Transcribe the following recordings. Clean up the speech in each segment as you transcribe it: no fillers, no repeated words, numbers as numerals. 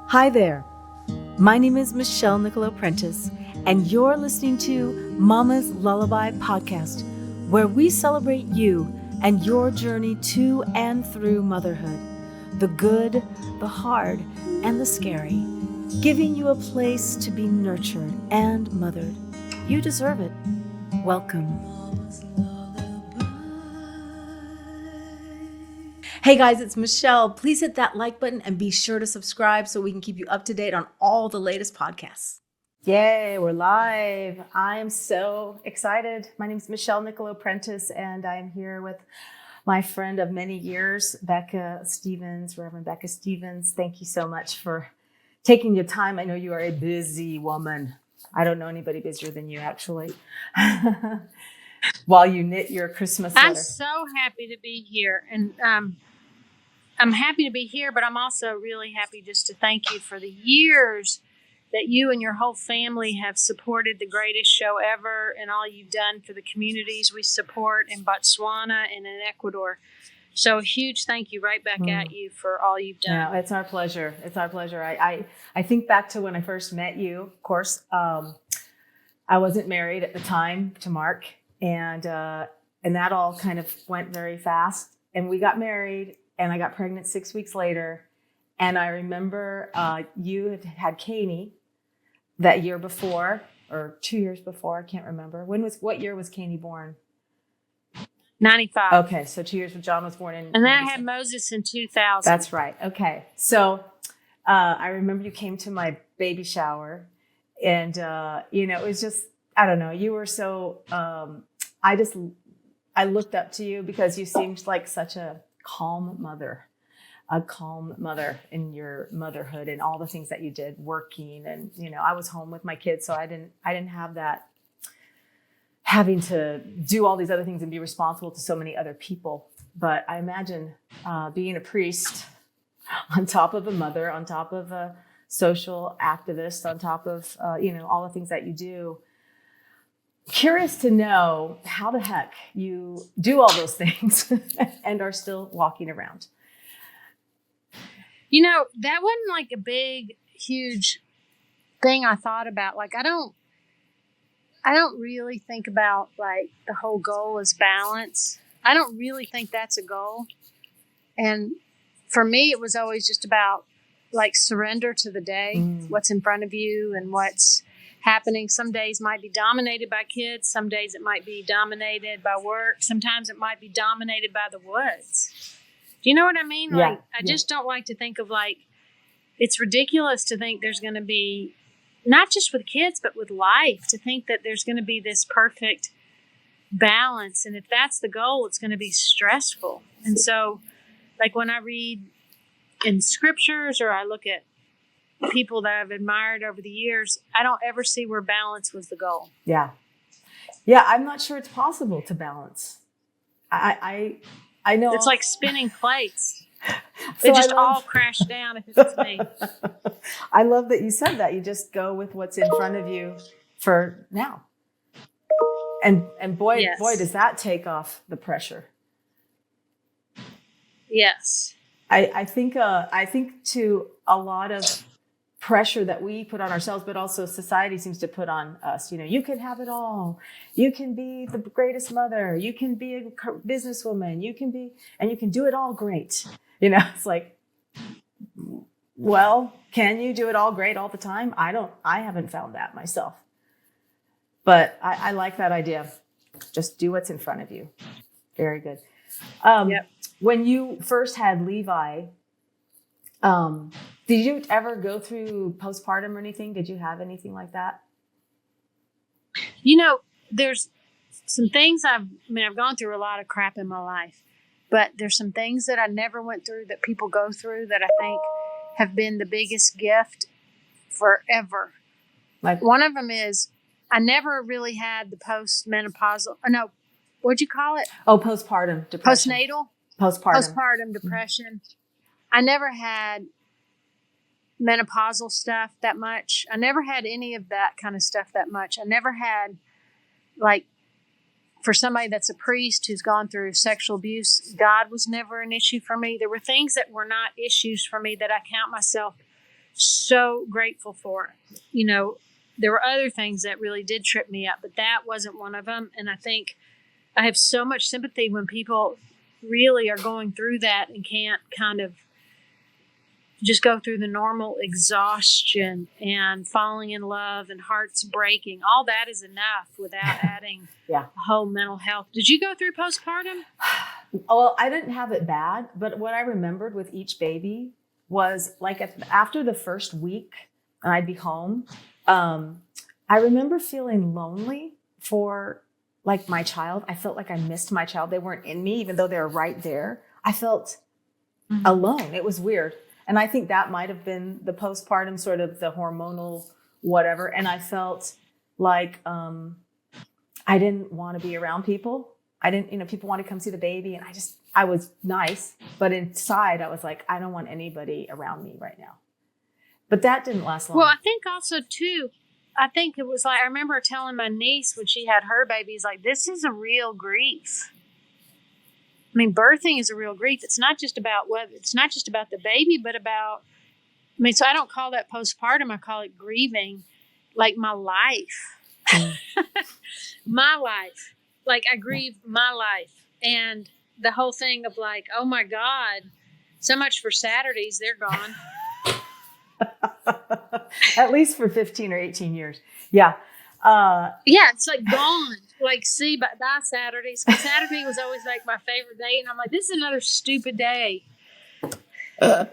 Hi there. My name is Michelle Nicolo Prentice, and you're listening to Mama's Lullaby podcast, where we celebrate you and your journey to and through motherhood, the good, the hard, and the scary, giving you a place to be nurtured and mothered. You deserve it. Welcome. Hey guys, it's Michelle. Please hit that like button and be sure to subscribe so we can keep you up to date on all the latest podcasts. Yay, we're live. I'm so excited. My name is Michelle Nicolo Prentice, and I'm here with my friend of many years, Becca Stevens, Reverend Becca Stevens. Thank you so much for taking your time. I know you are a busy woman. I don't know anybody busier than you, actually. While you knit your Christmas sweater. I'm so happy to be here. And I'm happy to be here, but I'm also really happy just to thank you for the years that you and your whole family have supported the greatest show ever and all you've done for the communities we support in Botswana and in Ecuador. So a huge thank you right back at you for all you've done. No, it's our pleasure. It's our pleasure. I think back to when I first met you. Of course, I wasn't married at the time to Mark, and that all kind of went very fast. And we got married, and I got pregnant 6 weeks later. And I remember you had Kanie that year before, or 2 years before. I can't remember. What year was Kanie born? 95. Okay, so 2 years when John was born in. And then I had Moses in 2000. That's right. Okay, so I remember you came to my baby shower, and it was just, I don't know. You were so. I looked up to you because you seemed like such a calm mother in your motherhood and all the things that you did, working, and I was home with my kids, so I didn't have that having to do all these other things and be responsible to so many other people. But I imagine being a priest on top of a mother, on top of a social activist, on top of all the things that you do. Curious to know how the heck you do all those things and are still walking around. That wasn't like a big, huge thing I thought about. Like, I don't really think about like the whole goal is balance. I don't really think that's a goal. And for me, it was always just about like surrender to the day, what's in front of you and what's happening. Some days might be dominated by kids. Some days it might be dominated by work. Sometimes it might be dominated by the woods. Do you know what I mean? Yeah, like, I just don't like to think of like, it's ridiculous to think there's going to be, not just with kids, but with life, to think that there's going to be this perfect balance. And if that's the goal, it's going to be stressful. And so like when I read in scriptures or I look at people that I've admired over the years, I don't ever see where balance was the goal. Yeah. I'm not sure it's possible to balance. I know it's like spinning plates. They just all crash down if it's me. I love that you said that. You just go with what's in front of you for now. And boy, Yes. boy, does that take off the pressure. Yes. I think to a lot of pressure that we put on ourselves, but also society seems to put on us. You can have it all. You can be the greatest mother. You can be a businesswoman. You can do it all great. It's like, well, can you do it all great all the time? I haven't found that myself, but I like that idea. Just do what's in front of you. Very good. Yep. When you first had Levi, did you ever go through postpartum or anything? Did you have anything like that? There's some things I've gone through a lot of crap in my life, but there's some things that I never went through that people go through that I think have been the biggest gift forever. Like one of them is I never really had the postmenopausal, what'd you call it? Oh, postpartum depression. Postnatal? Postpartum depression. I never had menopausal stuff that much. I never had any of that kind of stuff that much. I never had, like, for somebody that's a priest who's gone through sexual abuse, God was never an issue for me. There were things that were not issues for me that I count myself so grateful for. You know, there were other things that really did trip me up, but that wasn't one of them. And I think I have so much sympathy when people really are going through that and can't kind of just go through the normal exhaustion and falling in love and hearts breaking. All that is enough without adding Yeah. whole mental health. Did you go through postpartum? Well, I didn't have it bad, but what I remembered with each baby was like after the first week and I'd be home, I remember feeling lonely for like my child. I felt like I missed my child. They weren't in me, even though they were right there. I felt alone. It was weird. And I think that might have been the postpartum, sort of the hormonal whatever. And I felt like I didn't want to be around people. I didn't, people want to come see the baby. And I was nice. But inside, I was like, I don't want anybody around me right now. But that didn't last long. Well, I think also, too, I think it was like, I remember telling my niece when she had her babies, like, this is a real grief. I mean, birthing is a real grief. It's not just about the baby, but about, so I don't call that postpartum. I call it grieving, like my life, my life. Like I grieve my life and the whole thing of like, oh my God, so much for Saturdays. They're gone. At least for 15 or 18 years. Yeah. Yeah, it's like gone. Like, see, bye Saturdays. Because Saturday was always like my favorite day. And I'm like, this is another stupid day. Gone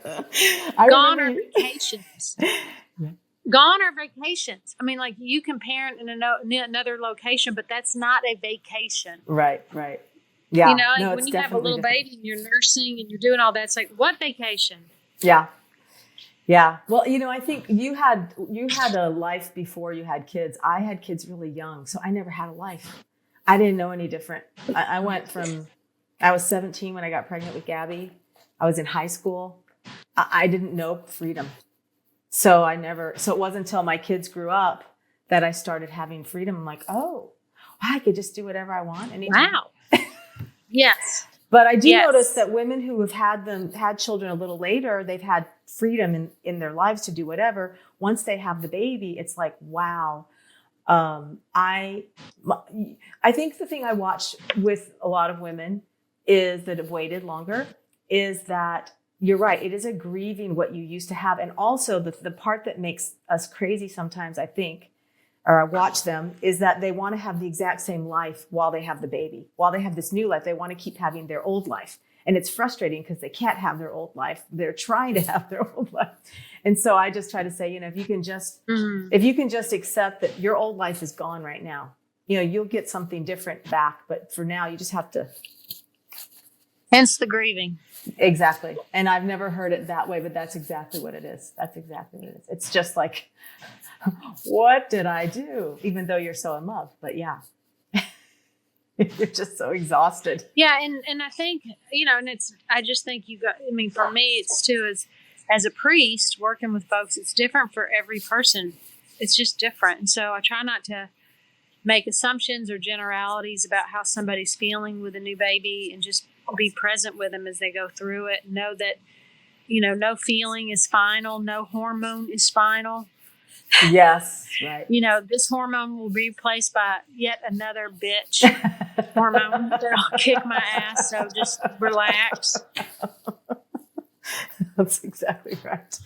are vacations. Yeah. Gone are vacations. I mean, like you can parent in another location, but that's not a vacation. Right. Yeah. You know, like when you have a little baby and you're nursing and you're doing all that, it's like, what vacation? Yeah. Yeah. Well, I think you had a life before you had kids. I had kids really young, so I never had a life. I didn't know any different. I was 17 when I got pregnant with Gabby. I was in high school. I didn't know freedom. So it wasn't until my kids grew up that I started having freedom. I'm like, oh, I could just do whatever I want anytime. Wow. Yes. But I do notice that women who have had children a little later, they've had freedom in their lives to do whatever. Once they have the baby, it's like, wow. I think the thing I watch with a lot of women is that have waited longer is that you're right. It is a grieving what you used to have. And also the part that makes us crazy sometimes, I think, or I watch them, is that they want to have the exact same life while they have the baby. While they have this new life, they want to keep having their old life. And it's frustrating because they can't have their old life. They're trying to have their old life. And so I just try to say, if you can just accept that your old life is gone right now, you'll get something different back. But for now, you just have to. Hence the grieving. Exactly. And I've never heard it that way, but that's exactly what it is. That's exactly what it is. It's just like, what did I do? Even though you're so in love, but yeah. You're just so exhausted. Yeah. And I think, I just think for me, it's too, as a priest working with folks, it's different for every person. It's just different. And so I try not to make assumptions or generalities about how somebody's feeling with a new baby and just be present with them as they go through it. Know that, no feeling is final. No hormone is final. Yes, right. This hormone will be replaced by yet another bitch hormone that'll kick my ass. So just relax. That's exactly right.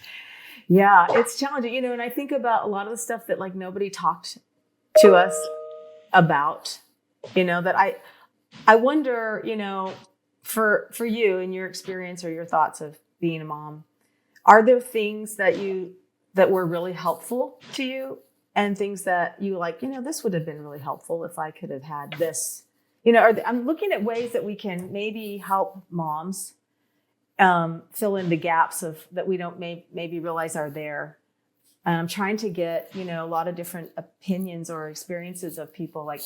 Yeah, it's challenging, and I think about a lot of the stuff that like nobody talked to us about, that I wonder, for you and your experience or your thoughts of being a mom, are there things that were really helpful to you and things that you like, this would have been really helpful if I could have had this, I'm looking at ways that we can maybe help moms fill in the gaps that we don't maybe realize are there. And I'm trying to get, a lot of different opinions or experiences of people, like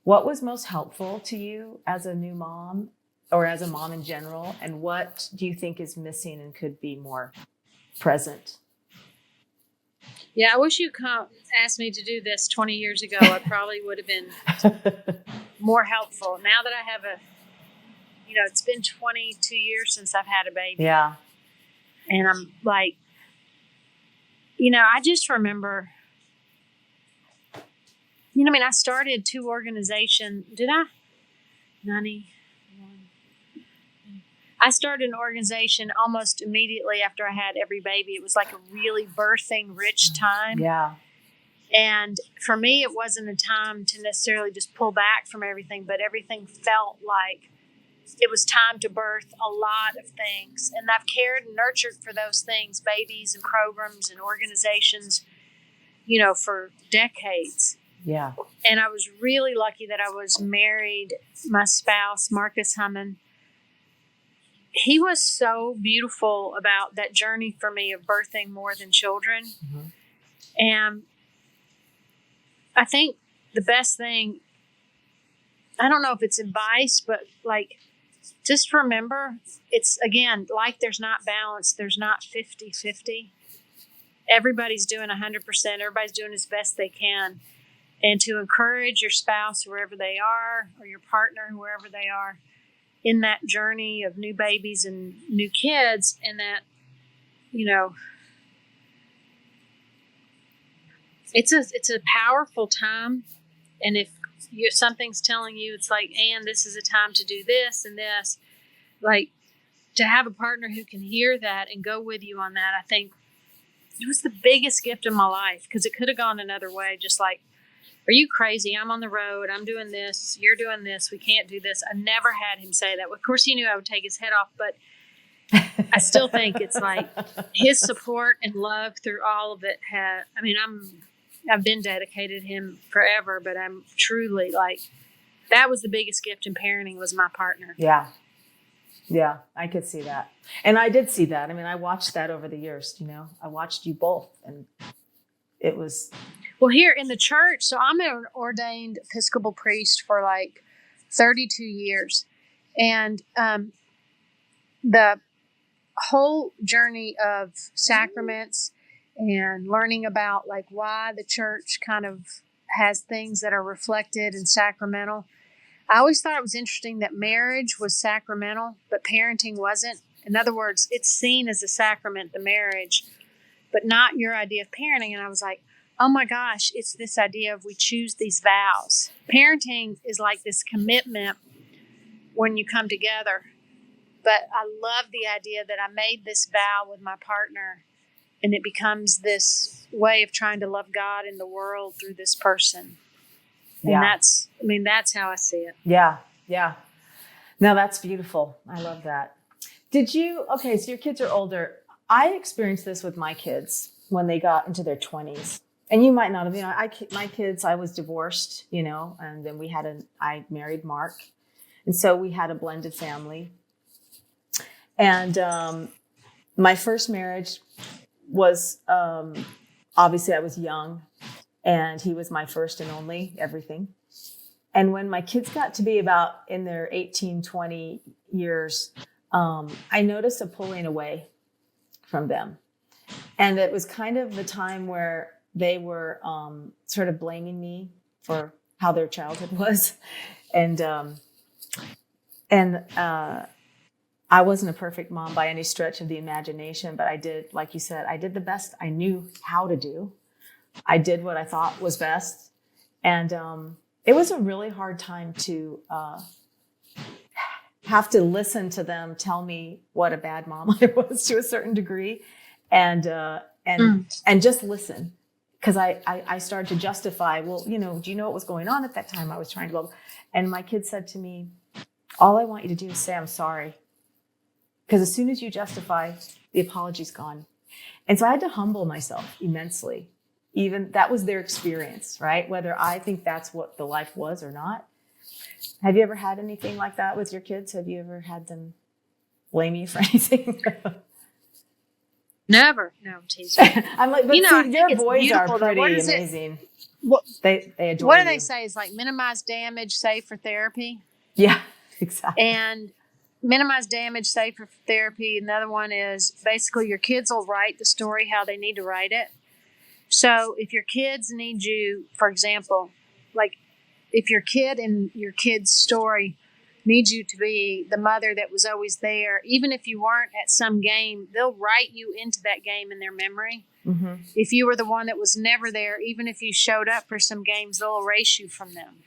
what was most helpful to you as a new mom or as a mom in general? And what do you think is missing and could be more present? Yeah, I wish you asked me to do this 20 years ago. I probably would have been more helpful. Now that I have it's been 22 years since I've had a baby. Yeah. And I'm like, I just remember, I started 2 organizations. Did I? 91. I started an organization almost immediately after I had every baby. It was like a really birthing rich time. Yeah. And for me, it wasn't a time to necessarily just pull back from everything, but everything felt like it was time to birth a lot of things. And I've cared and nurtured for those things, babies and programs and organizations, for decades. Yeah. And I was really lucky that I was married. My spouse, Marcus Hummon, he was so beautiful about that journey for me of birthing more than children. Mm-hmm. And I think the best thing, I don't know if it's advice, but just remember, it's, again, like there's not balance. There's not 50-50. Everybody's doing 100%. Everybody's doing as best they can. And to encourage your spouse, wherever they are, or your partner, wherever they are, in that journey of new babies and new kids, and that, it's a powerful time. And if something's telling you, it's like, and this is a time to do this and this, to have a partner who can hear that and go with you on that, I think it was the biggest gift in my life, because it could have gone another way. Just like, are you crazy? I'm on the road. I'm doing this. You're doing this. We can't do this. I never had him say that. Of course, he knew I would take his head off, but I still think it's like his support and love through all of it. I've been dedicated to him forever, but I'm truly that was the biggest gift in parenting, was my partner. Yeah. Yeah, I could see that. And I did see that. I watched that over the years, I watched you both, and it was... Well, here in the church, so I'm an ordained Episcopal priest for 32 years. And the whole journey of sacraments and learning about why the church kind of has things that are reflected and sacramental. I always thought it was interesting that marriage was sacramental, but parenting wasn't. In other words, it's seen as a sacrament, the marriage, but not your idea of parenting. And I was like, oh my gosh, it's this idea of we choose these vows. Parenting is like this commitment when you come together. But I love the idea that I made this vow with my partner, and it becomes this way of trying to love God in the world through this person. And Yeah. that's how I see it. Yeah. Yeah. No, that's beautiful. I love that. Okay, so your kids are older. I experienced this with my kids when they got into their 20s. And you might not have, my kids, I was divorced, and then I married Mark. And so we had a blended family. And my first marriage was, obviously I was young, and he was my first and only everything. And when my kids got to be about in their 18, 20 years, I noticed a pulling away from them. And it was kind of the time where they were sort of blaming me for how their childhood was. And I wasn't a perfect mom by any stretch of the imagination, but I did, like you said, I did the best I knew how to do. I did what I thought was best. And it was a really hard time to have to listen to them tell me what a bad mom I was to a certain degree, and just listen. Because I started to justify, well, do you know what was going on at that time? I was trying to go. And my kid said to me, all I want you to do is say, I'm sorry. Because as soon as you justify, the apology's gone. And so I had to humble myself immensely. Even that was their experience, right? Whether I think that's what the life was or not. Have you ever had anything like that with your kids? Have you ever had them blame you for anything? Never. No, I'm teasing. I'm like, but your boys are pretty amazing. They adore What do you. they say? Is minimize damage, save for therapy. Yeah, exactly. And minimize damage, save for therapy. Another one is basically your kids will write the story how they need to write it. So if your kids need you, for example, if your kid in your kid's story need you to be the mother that was always there. Even if you weren't at some game, they'll write you into that game in their memory. Mm-hmm. If you were the one that was never there, even if you showed up for some games, they'll erase you from them.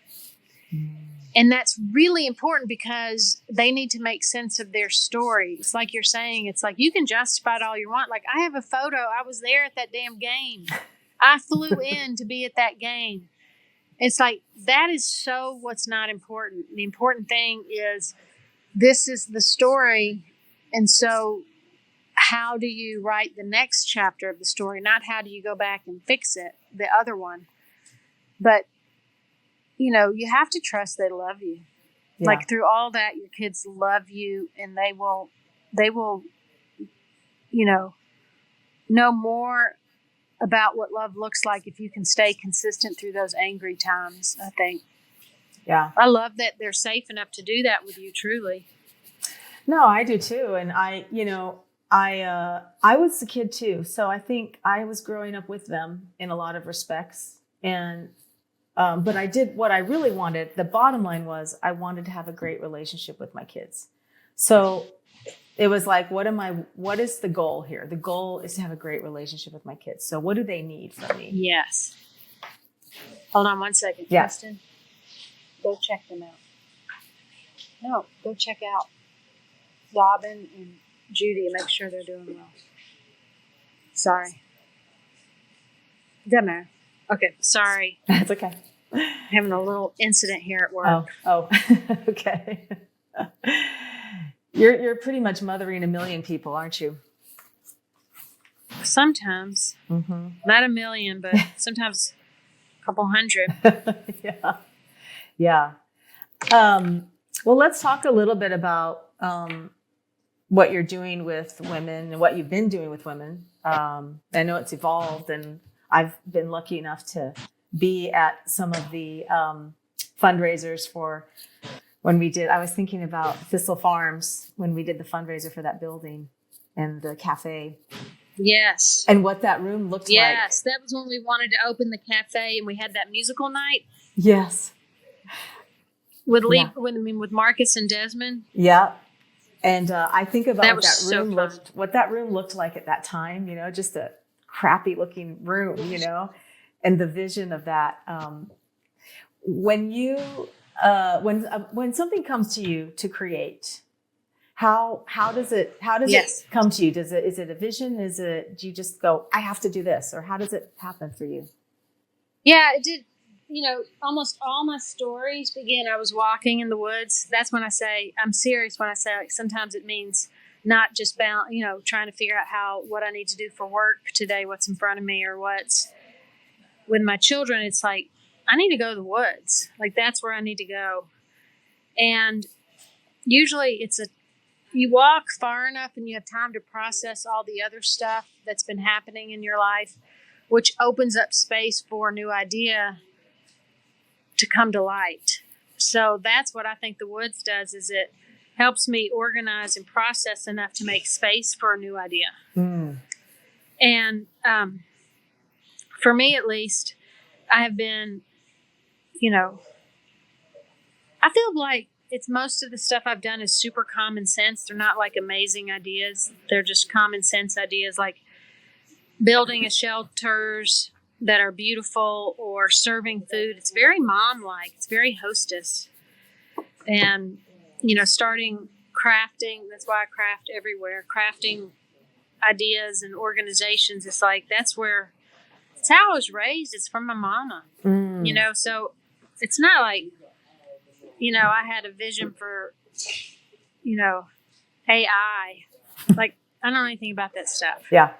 And that's really important because they need to make sense of their story. It's like you're saying, it's like you can justify it all you want. Like, I have a photo. I was there at that damn game. I flew in to be at that game. It's like, that is so what's not important. The important thing is this is the story. And so how do you write the next chapter of the story? Not how do you go back and fix it, the other one. But, you know, you have to trust they love you. Yeah. Like through all that, your kids love you and they will, you know more about what love looks like if you can stay consistent through those angry times, I think. Yeah. I love that they're safe enough to do that with you, truly. No, I do too. And I was a kid too. So I think I was growing up with them in a lot of respects. And, but I did what I really wanted. The bottom line was I wanted to have a great relationship with my kids. So it was like, what is the goal here? The goal is to have a great relationship with my kids. So what do they need from me? Yes. Hold on 1 second. Yeah. Justin, go check them out. No, go check out Robin and Judy and make sure they're doing well. Sorry. Doesn't matter. Okay, sorry. That's okay. Having a little incident here at work. Oh, okay. You're pretty much mothering a million people, aren't you? Sometimes. Mm-hmm. Not a million, but sometimes a couple hundred. Yeah. Yeah. Well, let's talk a little bit about what you're doing with women and what you've been doing with women. I know it's evolved, and I've been lucky enough to be at some of the fundraisers for when we did. I was thinking about Thistle Farms when we did the fundraiser for that building and the cafe. Yes. And what that room looked like. Yes, that was when we wanted to open the cafe and we had that musical night. Yes. With Marcus and Desmond. Yeah. And I think about what that room looked like at that time, you know, just a crappy looking room, you know, and the vision of that. When something comes to you to create, how does it come to you? Is it a vision? Do you just go, I have to do this? Or how does it happen for you? Yeah, it did. You know, almost all my stories begin, I was walking in the woods. That's when I say, I'm serious when I say, like, sometimes it means not just trying to figure out what I need to do for work today, what's in front of me, or what's with my children. It's like, I need to go to the woods. Like, that's where I need to go. And usually you walk far enough and you have time to process all the other stuff that's been happening in your life, which opens up space for a new idea to come to light. So that's what I think the woods does, is it helps me organize and process enough to make space for a new idea. And for me, at least, I have been, I feel like most of the stuff I've done is super common sense. They're not like amazing ideas. They're just common sense ideas, like building shelters that are beautiful or serving food. It's very mom-like. It's very hostess. And, starting crafting. That's why I craft everywhere. Crafting ideas and organizations. It's like, it's how I was raised. It's from my mama, so it's not like, I had a vision for, AI. Like, I don't know anything about that stuff. Yeah.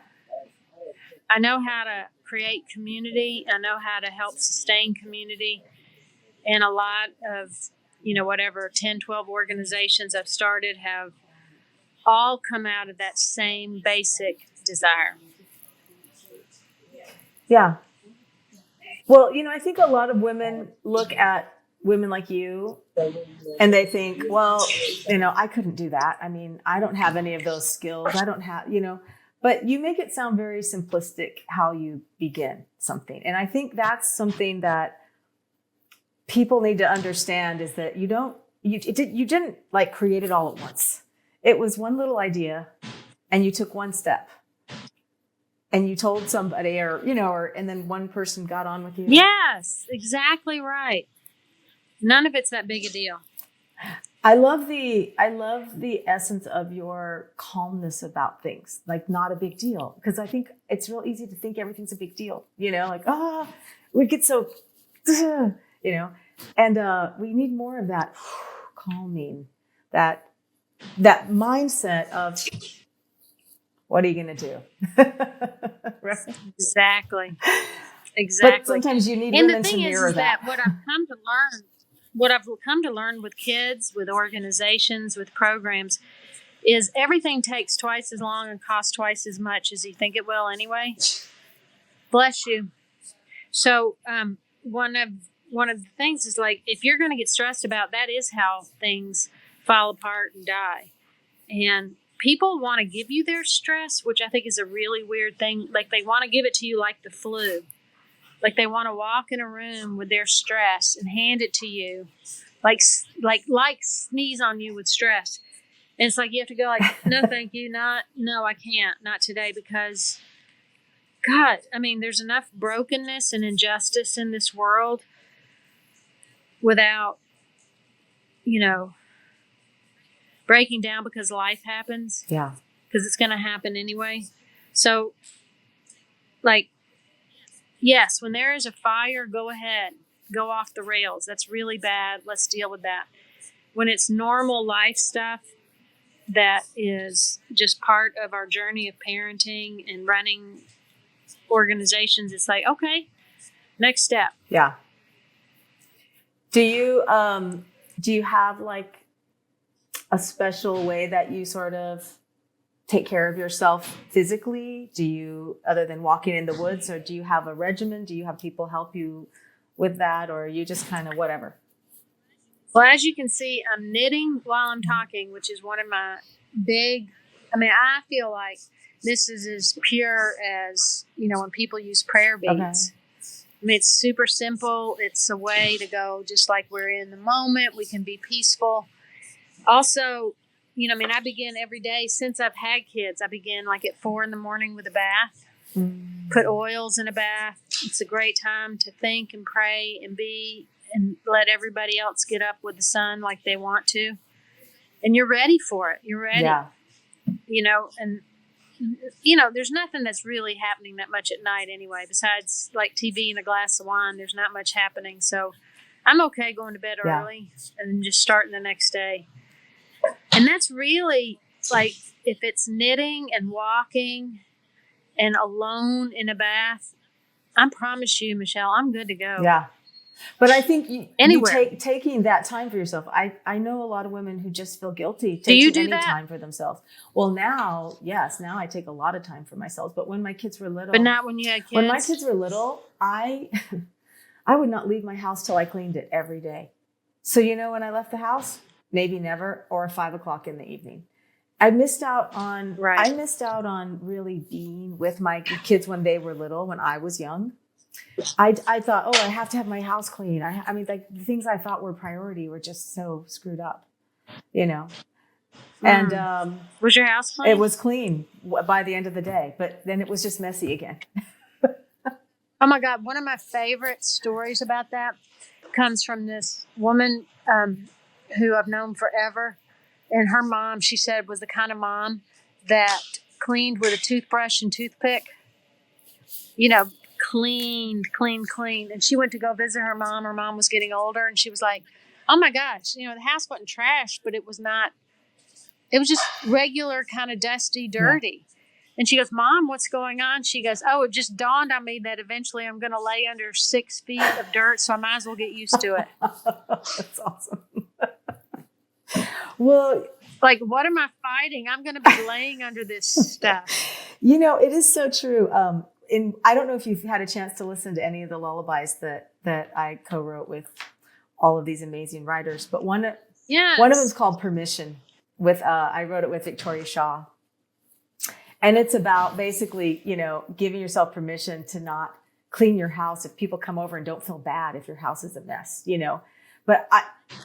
I know how to create community. I know how to help sustain community. And a lot of, 10, 12 organizations I've started have all come out of that same basic desire. Yeah. Well, I think a lot of women look at women like you and they think, well, I couldn't do that. I mean, I don't have any of those skills. I don't have, but you make it sound very simplistic how you begin something. And I think that's something that people need to understand, is that you don't you didn't like create it all at once. It was one little idea and you took one step and you told somebody and then one person got on with you. Yes, exactly right. None of it's that big a deal. I love the essence of your calmness about things, like not a big deal. Because I think it's real easy to think everything's a big deal, like, we get so, and we need more of that calming, that mindset of, what are you going to do? Right? Exactly. But sometimes you need women to mirror that. What I've come to learn with kids, with organizations, with programs, is everything takes twice as long and costs twice as much as you think it will anyway. Bless you. So one of the things is, like, if you're going to get stressed about, that is how things fall apart and die. And people want to give you their stress, which I think is a really weird thing. Like, they want to give it to you like the flu. Like, they want to walk in a room with their stress and hand it to you, like sneeze on you with stress. And it's like, you have to go like, no, thank you. No, I can't. Not today, because, God, I mean, there's enough brokenness and injustice in this world without, breaking down because life happens. Yeah. Because it's going to happen anyway. So, like, yes, when there is a fire, go ahead. Go off the rails. That's really bad. Let's deal with that. When it's normal life stuff that is just part of our journey of parenting and running organizations, it's like, okay, next step. Yeah. Do you have like a special way that you sort of take care of yourself physically? Do you, other than walking in the woods, or do you have a regimen? Do you have people help you with that, or are you just kind of whatever? Well, as you can see, I'm knitting while I'm talking, which is one of my I feel like this is as pure as, when people use prayer beads. Okay. I mean, it's super simple. It's a way to go just like we're in the moment. We can be peaceful. Also, I begin every day since I've had kids. I begin like at 4 a.m. with a bath, put oils in a bath. It's a great time to think and pray and be, and let everybody else get up with the sun like they want to. And you're ready for it. You're ready. Yeah. There's nothing that's really happening that much at night anyway, besides like TV and a glass of wine. There's not much happening. So I'm okay going to bed early and then just starting the next day. And that's really, like, if it's knitting and walking and alone in a bath, I promise you, Michelle, I'm good to go. Yeah. But I think you taking that time for yourself. I know a lot of women who just feel guilty taking any time for themselves. Well, now I take a lot of time for myself. But when my kids were little. But not when you had kids? When my kids were little, I would not leave my house till I cleaned it every day. So, when I left the house, maybe never, or 5 o'clock in the evening. I missed out on really being with my kids when they were little, when I was young. I thought, I have to have my house clean. I mean, like, the things I thought were priority were just so screwed up, And was your house clean? It was clean by the end of the day, but then it was just messy again. Oh my God! One of my favorite stories about that comes from this woman who I've known forever, and her mom, she said, was the kind of mom that cleaned with a toothbrush and toothpick. Clean. And she went to go visit her mom. Her mom was getting older, and she was like, oh my gosh, the house wasn't trash, but it was just regular, kind of dusty, dirty. Yeah. And she goes, Mom, what's going on? She goes, it just dawned on me that eventually I'm going to lay under 6 feet of dirt, so I might as well get used to it. That's awesome. Well, like, what am I fighting? I'm going to be laying under this stuff. It is so true. I don't know if you've had a chance to listen to any of the lullabies that I co-wrote with all of these amazing writers, but one of them is called Permission. I wrote it with Victoria Shaw, and it's about basically, giving yourself permission to not clean your house if people come over, and don't feel bad if your house is a mess, But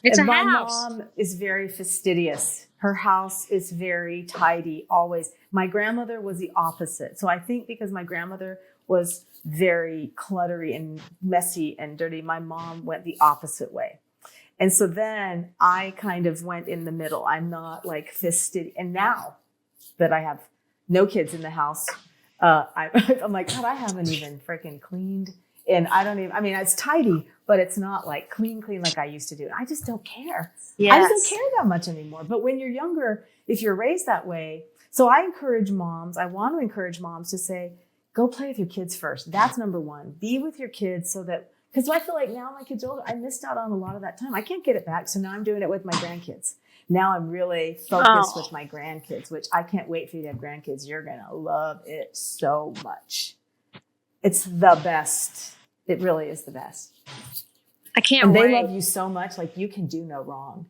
It's a my house. mom is very fastidious. Her house is very tidy, always. My grandmother was the opposite. So I think because my grandmother was very cluttery and messy and dirty, my mom went the opposite way. And so then I kind of went in the middle. I'm not like fastidious. And now that I have no kids in the house, I'm like, God, I haven't even freaking cleaned. And I mean, it's tidy, but it's not like clean like I used to do. I just don't care. Yes. I just don't care that much anymore. But when you're younger, if you're raised that way, so I want to encourage moms to say, go play with your kids first. That's number one. Be with your kids so that, because I feel like now my kids are older, I missed out on a lot of that time. I can't get it back. So now I'm doing it with my grandkids. Now I'm really focused with my grandkids, which I can't wait for you to have grandkids. You're going to love it so much. It's the best. It really is the best. I can't and wait. They love you so much. Like, you can do no wrong.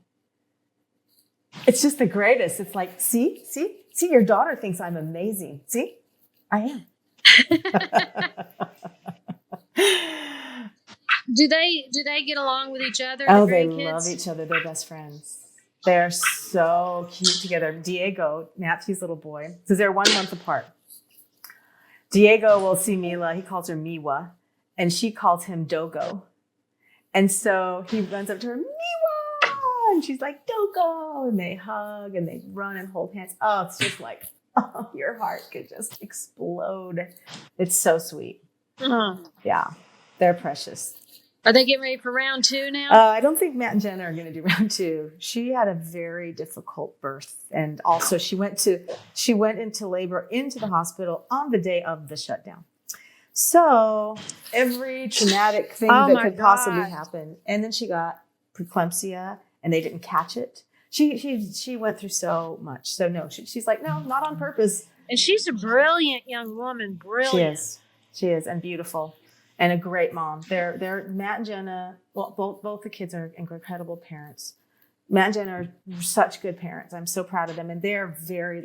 It's just the greatest. It's like, see, your daughter thinks I'm amazing. See, I am. Do they get along with each other? Oh, the they grandkids? love each other. They're best friends. They're so cute together. Diego, Matthew's little boy, because they're 1 month apart. Diego will see Mila. He calls her Miwa, and she calls him Dogo. And so he runs up to her, Miwa, and she's like, Dogo, and they hug and they run and hold hands. Oh, it's just like, oh, your heart could just explode. It's so sweet. Yeah, they're precious. Are they getting ready for round 2 now? I don't think Matt and Jenna are going to do round 2. She had a very difficult birth. And also she went into labor into the hospital on the day of the shutdown. So every traumatic thing that could possibly happen. And then she got preeclampsia and they didn't catch it. She went through so much. So no, she's like, no, not on purpose. And she's a brilliant young woman. Brilliant. She is, and beautiful. And a great mom. They're Matt and Jenna. Well, both the kids are incredible parents. Matt and Jenna are such good parents. I'm so proud of them, and they're very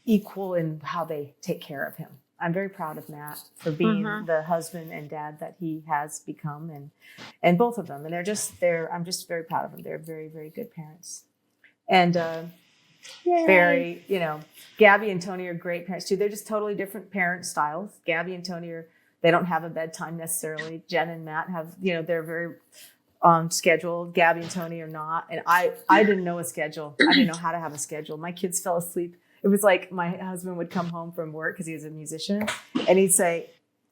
equal in how they take care of him. I'm very proud of Matt for being the husband and dad that he has become, and both of them. And I'm just very proud of them. They're very, very good parents, and very, Gabby and Tony are great parents too. They're just totally different parent styles. Gabby and Tony they don't have a bedtime necessarily. Jen and Matt have, they're very scheduled. Gabby and Tony are not. And I didn't know a schedule. I didn't know how to have a schedule. My kids fell asleep. It was like my husband would come home from work because he was a musician, and he'd say,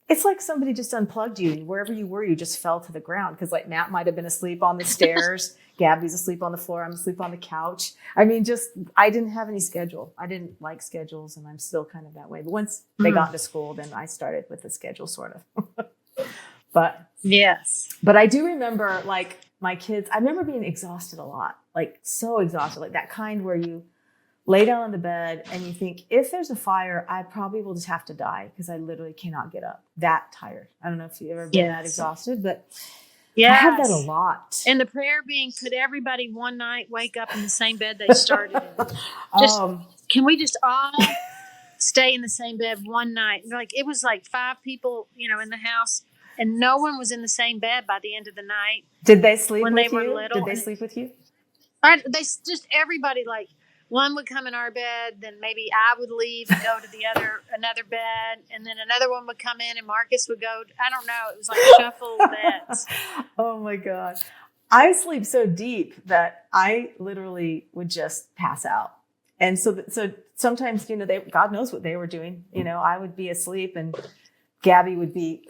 it's like somebody just unplugged you, and wherever you were, you just fell to the ground. Because like Matt might have been asleep on the stairs. Gabby's asleep on the floor. I'm asleep on the couch. I mean, I didn't have any schedule. I didn't like schedules, and I'm still kind of that way. But once they got to school, then I started with the schedule, sort of. But I do remember, like, my kids, I remember being exhausted a lot, like so exhausted, like that kind where you lay down on the bed and you think, if there's a fire, I probably will just have to die because I literally cannot get up. That tired. I don't know if you've ever been that exhausted, but I have that a lot. And the prayer being, could everybody one night wake up in the same bed they started in? Can we just all stay in the same bed one night? Like, it was like 5 people, in the house, and no one was in the same bed by the end of the night. Did they sleep with you? When they were little. Did they sleep with you? They just, everybody, like, one would come in our bed, then maybe I would leave and go to another bed, and then another one would come in and Marcus would go. I don't know. It was like shuffle beds. Oh my God. I sleep so deep that I literally would just pass out. And so sometimes, God knows what they were doing. I would be asleep and Gabby would be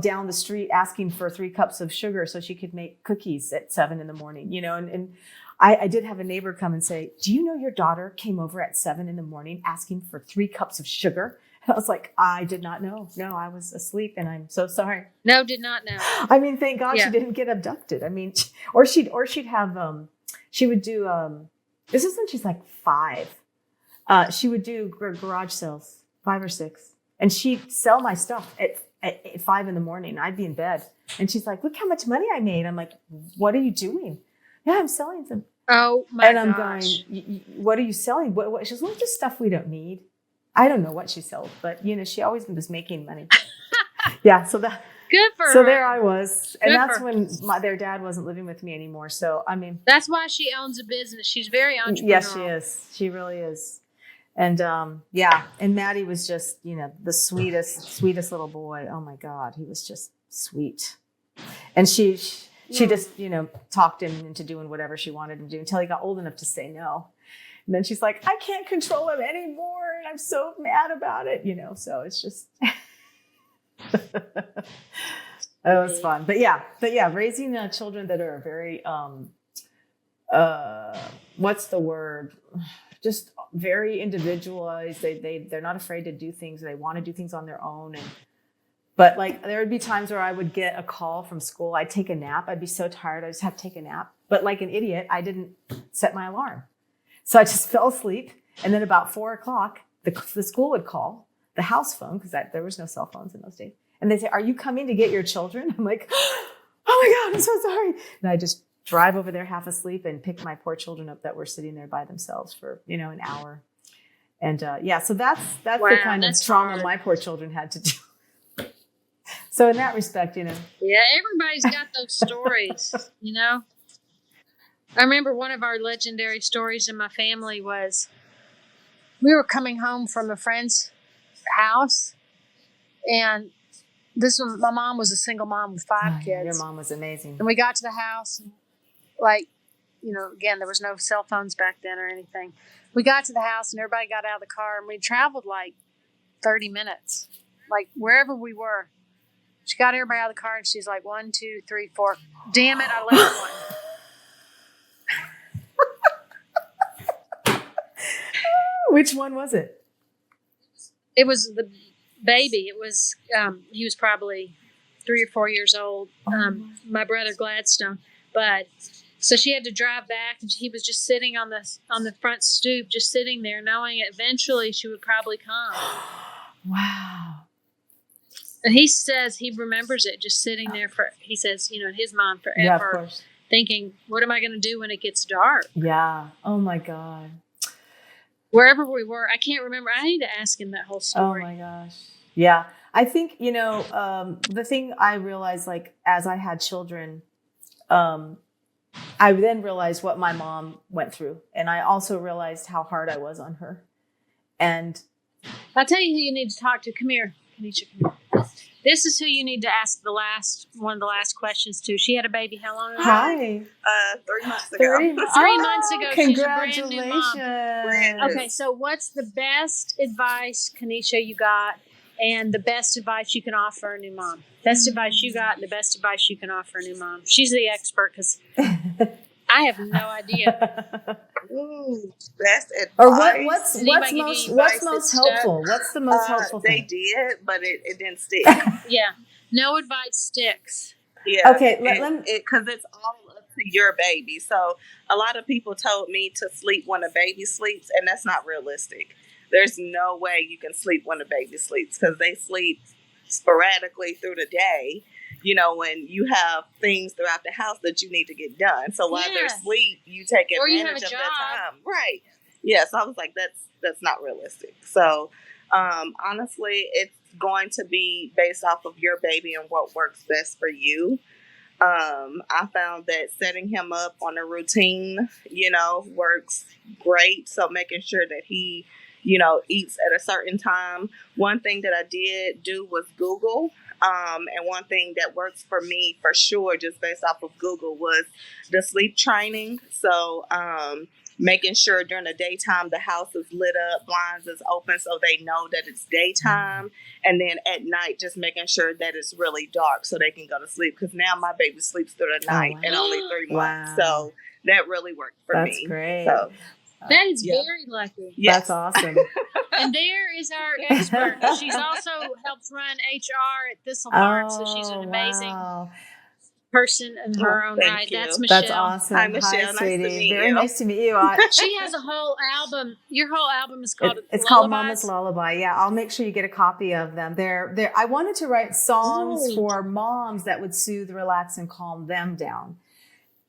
down the street asking for 3 cups of sugar so she could make cookies at 7 a.m, and I did have a neighbor come and say, do you know your daughter came over at 7 a.m. asking for 3 cups of sugar? And I was like, I did not know. No, I was asleep and I'm so sorry. No, did not know. I mean, thank God she didn't get abducted. I mean, or she'd have, she would do, this is when she's like 5. She would do garage sales, 5 or 6. And she'd sell my stuff at 5 a.m. I'd be in bed. And she's like, look how much money I made. I'm like, what are you doing? Yeah, I'm selling some. Oh my gosh. And I'm going, what are you selling? What? She goes, well, just stuff we don't need. I don't know what she sold, but she always was making money. Yeah. So Good for her. So there I was. And Good that's for when their dad wasn't living with me anymore. So, I mean. That's why she owns a business. She's very entrepreneurial. Yes, she is. She really is. And yeah, and Maddie was just, the sweetest little boy. Oh my God, he was just sweet. And she just, talked him into doing whatever she wanted him to do until he got old enough to say no. And then she's like, I can't control him anymore. And I'm so mad about it, so it's just, it was fun. But yeah, raising children that are very, what's the word? Just very individualized. They're not afraid to do things. They want to do things on their own. But like there would be times where I would get a call from school. I'd take a nap. I'd be so tired. I just have to take a nap. But like an idiot, I didn't set my alarm. So I just fell asleep. And then about 4:00, the school would call the house phone because there was no cell phones in those days. And they'd say, are you coming to get your children? I'm like, oh my God, I'm so sorry. And I just drive over there half asleep and pick my poor children up that were sitting there by themselves for, an hour. And so that's Wow, the kind of that's trauma hard. my poor children had to do. So in that respect, Yeah, everybody's got those stories, I remember one of our legendary stories in my family was we were coming home from a friend's house, and my mom was a single mom with 5 kids. Your mom was amazing. And we got to the house, and again, there was no cell phones back then or anything. We got to the house, and everybody got out of the car, and we traveled like 30 minutes, like wherever we were. She got everybody out of the car, and she's like, 1, 2, 3, 4. Damn it, I left one. Which one was it? It was the baby. It was he was probably 3 or 4 years old. My brother Gladstone, but so she had to drive back, and he was just sitting on the front stoop, just sitting there, knowing eventually she would probably come. Wow. And he says he remembers it just sitting there he says, in his mind forever, Yeah, of course. Thinking, what am I going to do when it gets dark? Yeah. Oh my God. Wherever we were, I can't remember. I need to ask him that whole story. Oh my gosh. Yeah. I think, the thing I realized, like, as I had children, I then realized what my mom went through. And I also realized how hard I was on her. And I'll tell you who you need to talk to. Come here, Kanisha. Come here. This is who you need to ask one of the last questions to. She had a baby how long ago? hi. 3 months ago. 3 months ago. She's a brand new Congratulations. mom. Okay, so what's the best advice, Kanisha, you got, and the best advice you can offer a new mom? Best advice you got and the best advice you can offer a new mom. She's the expert because I have no idea. Ooh, best advice. Or what's Anybody give most you what's advice most that's helpful? What's the most helpful They thing? did, but it didn't stick. Yeah, no advice sticks. Yeah. Okay, because it's all up to your baby. So a lot of people told me to sleep when a baby sleeps, and that's not realistic. There's no way you can sleep when a baby sleeps because they sleep sporadically through the day. When you have things throughout the house that you need to get done. So while they're asleep, you take Or you have advantage a of that job. time. Right. Yeah. So I was like, that's not realistic. So honestly, it's going to be based off of your baby and what works best for you. I found that setting him up on a routine, works great. So making sure that he, eats at a certain time. One thing that I did do was Google. And one thing that works for me for sure, just based off of Google, was the sleep training. So making sure during the daytime the house is lit up, blinds is open so they know that it's daytime. And then at night, just making sure that it's really dark so they can go to sleep. Because now my baby sleeps through the night at only 3 months. Wow. So that really worked for me. That's great. So, That is very lucky. yes. That's awesome. And there is our expert. She's also helps run HR at Thistle Farms, so she's an amazing person in her own thank right. you. That's Michelle. That's awesome. Hi, Michelle. Nice to sweetie. meet Very you. nice to meet you. She has a whole album. Your whole album is called It's called Lullabies. Mama's Lullaby. Yeah, I'll make sure you get a copy of them. They're I wanted to write songs for moms that would soothe, relax, and calm them down.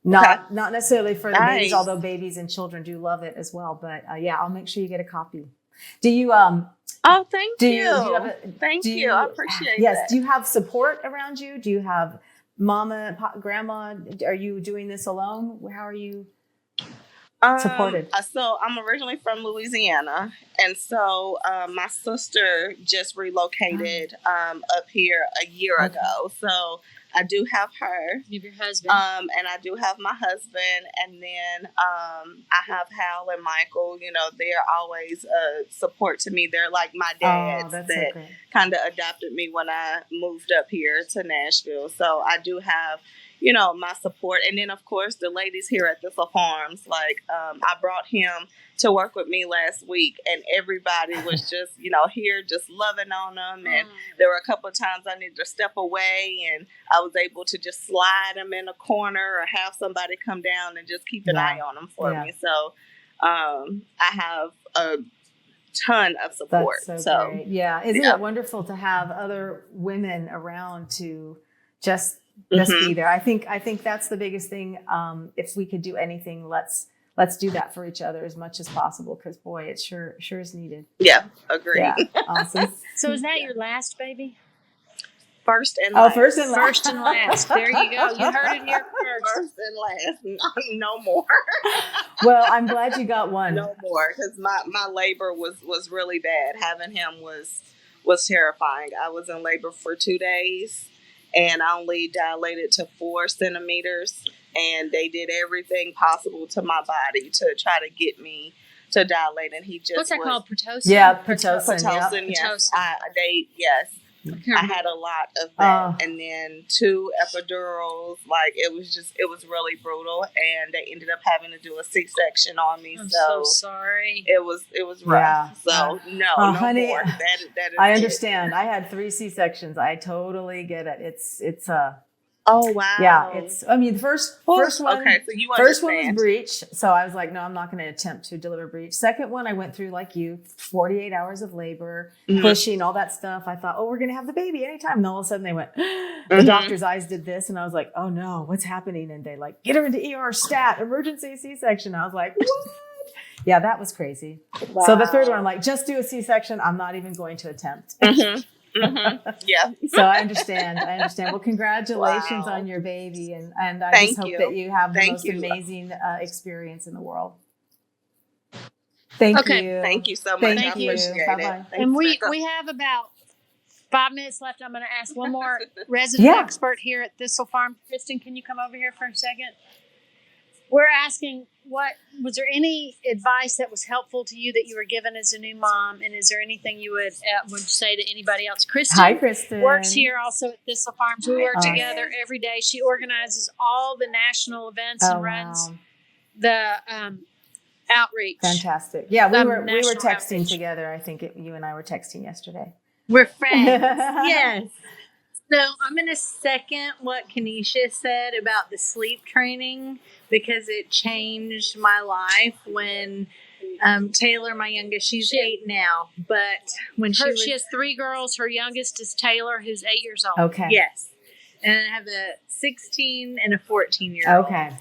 Not necessarily for the babies, although babies and children do love it as well. But yeah, I'll make sure you get a copy. Do you Oh, thank Do you. you have Thank you. I appreciate yes. that. Do you have support around you? Do you have mama, grandma? Are you doing this alone? How are you supported? So I'm originally from Louisiana, and so my sister just relocated up here a year ago. So I do have her. You have your husband. And I do have my husband, and then I have Hal and Michael. You know, they're always a support to me. They're like my dads that kind of adopted me when I moved up here to Nashville. So I do have, you know, my support. And then, of course, the ladies here at Thistle Farms, like I brought him to work with me last week, and everybody was just, you know, here just loving on them. And there were a couple of times I needed to step away, and I was able to just slide them in a corner or have somebody come down and just keep an eye on them for me. So I have a ton of support. That's so great. Yeah. Isn't it wonderful to have other women around to just be there? I think that's the biggest thing. If we could do anything, let's do that for each other as much as possible, because boy, it sure is needed. Yeah, agreed. Yeah, awesome. So is that your last baby? First and last. First and last. First and last. There you go. You heard it here first. First and last. No more. Well, I'm glad you got one. No more, because my labor was really bad. Having him was terrifying. I was in labor for 2 days, and I only dilated to 4 centimeters. And they did everything possible to my body to try to get me to dilate. And he just what's that called? Pitocin? Yeah, Pitocin. Pitocin, yes. I had a lot of that. And then 2 epidurals. Like, it was really brutal. And they ended up having to do a C-section on me. I'm so sorry. It was rough. Yeah. So no honey, more. That is I understand. I had 3 C-sections. I totally get it. It's oh wow. Yeah, the first one. Okay, so you understand. First one was breech, so I was like, no, I'm not going to attempt to deliver breech. Second one, I went through like you, 48 hours of labor, pushing, all that stuff. I thought, we're going to have the baby anytime. And all of a sudden, they went. The doctor's eyes did this, and I was like, oh no, what's happening? And they like, get her into ER stat, emergency C-section. I was like, what? Yeah, that was crazy. Wow. So the third one, I'm like, just do a C-section. I'm not even going to attempt. Yeah. So I understand. Well, congratulations on your baby, and I just hope that you have the most amazing experience in the world. Thank you. Thank you so much. Thank you. Appreciate Bye-bye. it. And we have about 5 minutes left. I'm going to ask one more resident expert here at Thistle Farm. Kristen, can you come over here for a second? We're asking, was there any advice that was helpful to you that you were given as a new mom? And is there anything you would say to anybody else? Kristen. Hi, Kristen. Works here also at Thistle Farms. We work together every day. She organizes all the national events and runs the outreach. Fantastic. Yeah, we were texting outreach together. I think you and I were texting yesterday. We're friends. Yes. So I'm going to second what Kenesha said about the sleep training, because it changed my life when Taylor, my youngest, she's 8 now, but when she has 3 girls. Her youngest is Taylor, who's 8 years old. Okay. Yes. And I have a 16 and a 14-year-old. Okay.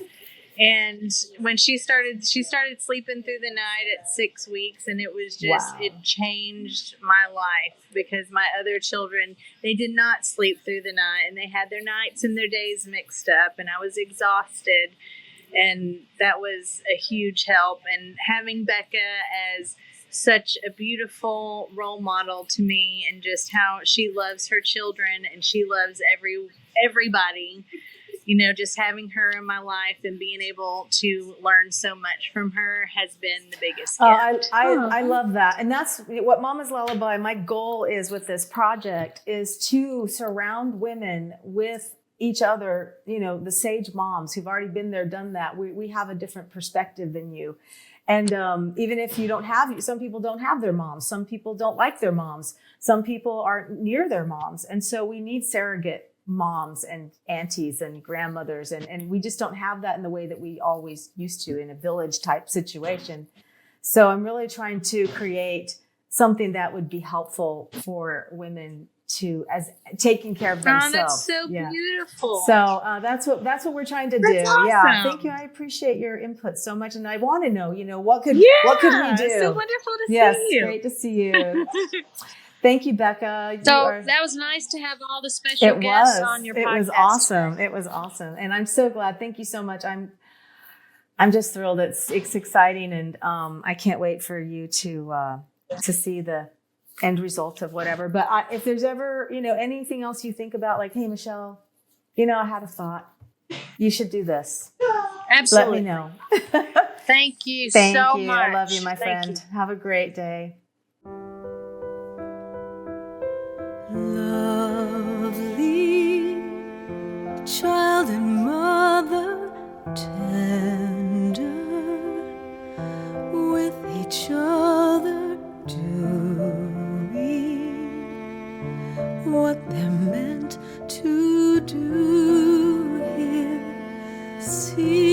And when she started sleeping through the night at 6 weeks, and it was just, it changed my life, because my other children, they did not sleep through the night, and they had their nights and their days mixed up, and I was exhausted, and that was a huge help. And having Becca as such a beautiful role model to me, and just how she loves her children and she loves everybody. You know, just having her in my life and being able to learn so much from her has been the biggest gift. I love that. And that's what Mama's Lullaby, my goal is with this project, is to surround women with each other, you know, the sage moms who've already been there, done that. We have a different perspective than you. And even if you don't have, some people don't have their moms. Some people don't like their moms. Some people aren't near their moms. And so we need surrogate moms and aunties and grandmothers. And we just don't have that in the way that we always used to in a village type situation. So I'm really trying to create something that would be helpful for women as taking care of themselves. Oh, that's so beautiful. So that's what we're trying to do. Awesome. Yeah, thank you. I appreciate your input so much, and I want to know, what could we do? It's so wonderful to see you. Great to see you. Thank you, Becca. That was nice to have all the special guests on your podcast. It was awesome. It was awesome, and I'm so glad. Thank you so much. I'm just thrilled. It's exciting, and I can't wait for you to see the end result of whatever. But if there's ever, anything else you think about, like, hey, Michelle, I had a thought. You should do this. Absolutely. Let me know. Thank you Thank so you. much. I love you, my friend. Have a great day. Lovely child and mother, tender with each other, doing what they're meant to do here. See